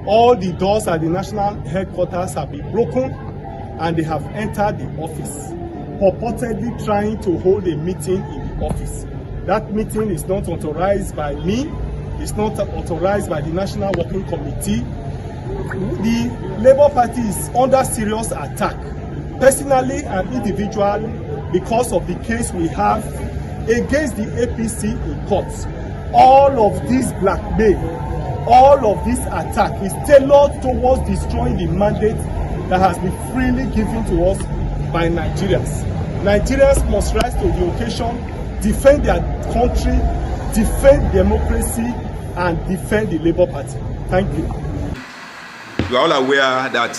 all the doors at the national headquarters have been broken and they have entered the office, purportedly trying to hold a meeting in the office. That meeting is not authorized by me, it's not authorized by the National Working Committee. The Labour Party is under serious attack, personally and individually, because of the case we have against the APC in courts. All of this blackmail, all of this attack is tailored towards destroying the mandate that has been freely given to us by Nigerians. Nigerians must rise to the occasion, defend their country, defend democracy, and defend the Labour Party. Thank you. You are all aware that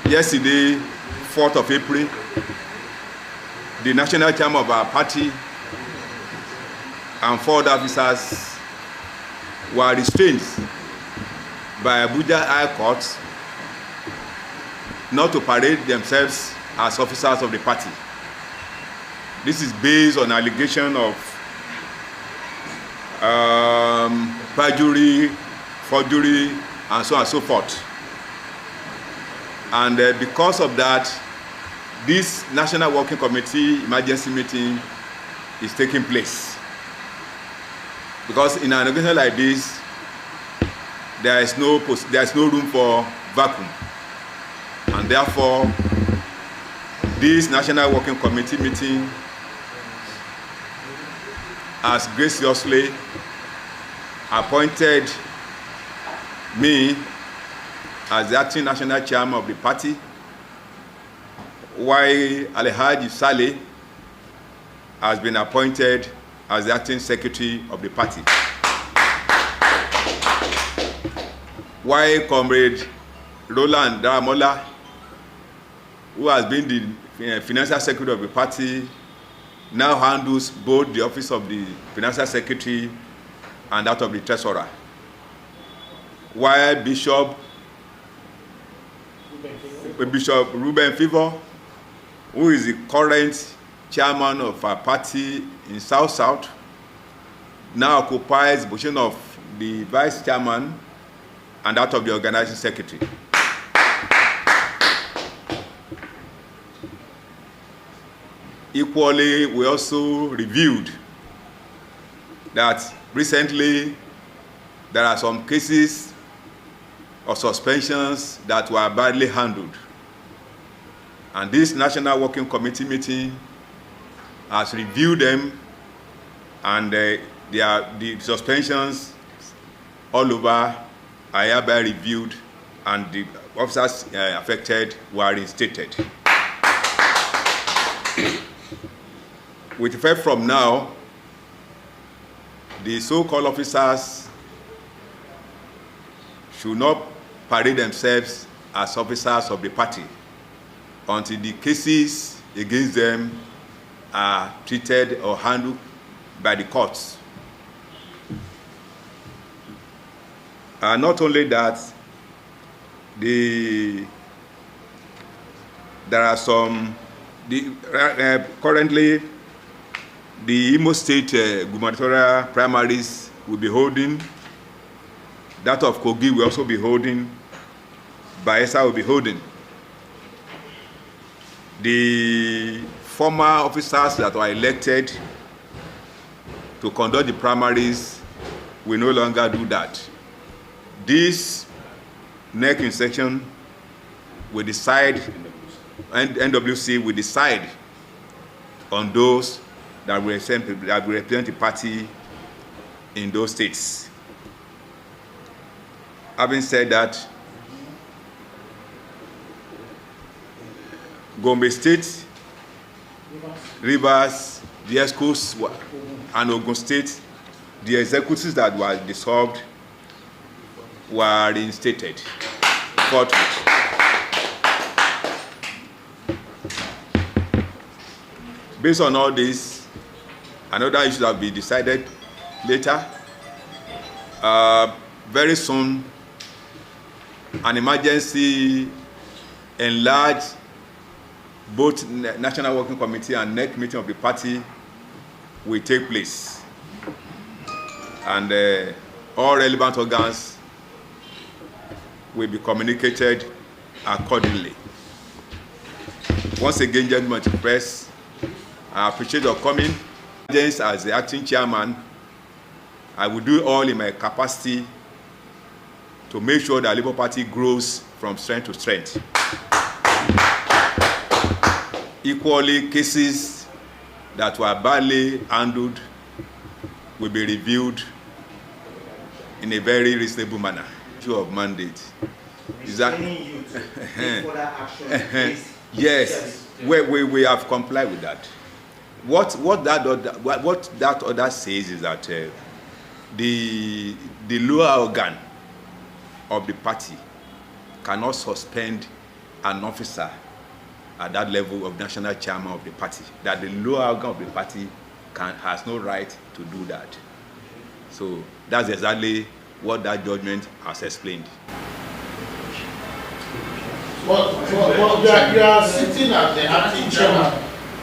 yesterday, 4th of April, the national chairman of our party and 4 other officers were restrained by Abuja High Court not to parade themselves as officers of the party. This is based on allegation of perjury, forgery, and so on and so forth. And because of that, this National Working Committee emergency meeting is taking place. Because in an organization like this, there is no room for vacuum. And therefore, this National Working Committee meeting has graciously appointed me as the acting national chairman of the party, while Alhaji Saleh has been appointed as the acting secretary of the party. While Comrade Roland Daramola, who has been the financial secretary of the party, now handles both the office of the financial secretary and that of the treasurer. While Bishop Ruben Favor, who is the current chairman of our party in South, now occupies the position of the vice chairman and that of the organizing secretary. Equally, we also reviewed that recently there are some cases of suspensions that were badly handled. And this National Working Committee meeting has reviewed them, and the suspensions all over are hereby reviewed, and the officers affected were reinstated. With effect from now, the so-called officers should not parade themselves as officers of the party until the cases against them are treated or handled by the courts. Not only that, there are some, currently the Imo State gubernatorial primaries will be holding. That of Kogi will also be holding. Bayelsa will be holding. The former officers that were elected to conduct the primaries will no longer do that. This next section will decide, and NWC will decide on those that will represent the party in those states. Having said that, Gombe State, Rivers, the ESCOs, and Ogun State, the executives that were dissolved were reinstated. Based on all this, another issue that will be decided later. Very soon, an emergency enlarged both National Working Committee and next meeting of the party will take place. And all relevant organs will be communicated accordingly. Once again, gentlemen, to press, I appreciate your coming. As the acting chairman, I will do all in my capacity to make sure that Labour Party grows from strength to strength. Equally, cases that were badly handled will be reviewed in a very reasonable manner. Issue of mandate. Is that yes, we have complied with that. What that order says is that the lower organ of the party cannot suspend an officer at that level of national chairman of the party. That the lower organ of the party has no right to do that. So that's exactly what that judgment has explained. But you are sitting as the acting chairman.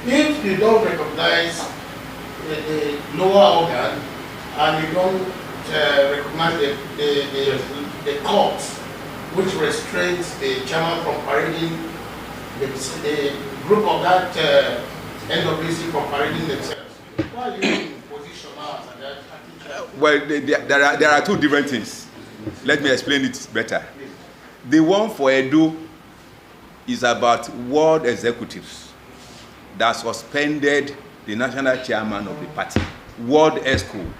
If you don't recognize the lower organ and you don't recognize the court which restrains the chairman from parading the group of that NWC from parading themselves, why are you in position now as an acting chairman? Well, there are two different things. Let me explain it better. The one for Edo is about world executives that suspended the national chairman of the party, World ESCO.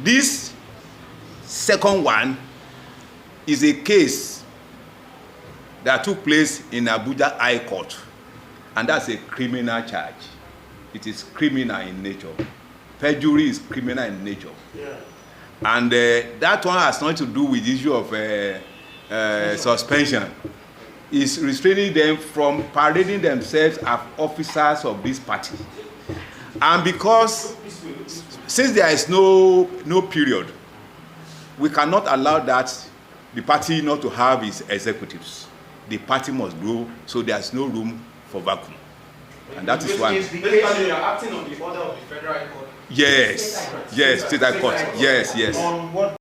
This second one is a case that took place in Abuja High Court, and that's a criminal charge. It is criminal in nature. Perjury is criminal in nature. Yeah. And that one has nothing to do with the issue of suspension. Is restraining them from parading themselves as officers of this party. And because since there is no period, we cannot allow that the party not to have its executives. The party must grow, so there's no room for vacuum. And that is why. Basically, you are acting on the order of the Federal Court. Yes, yes, State High Court. Yes, yes. On what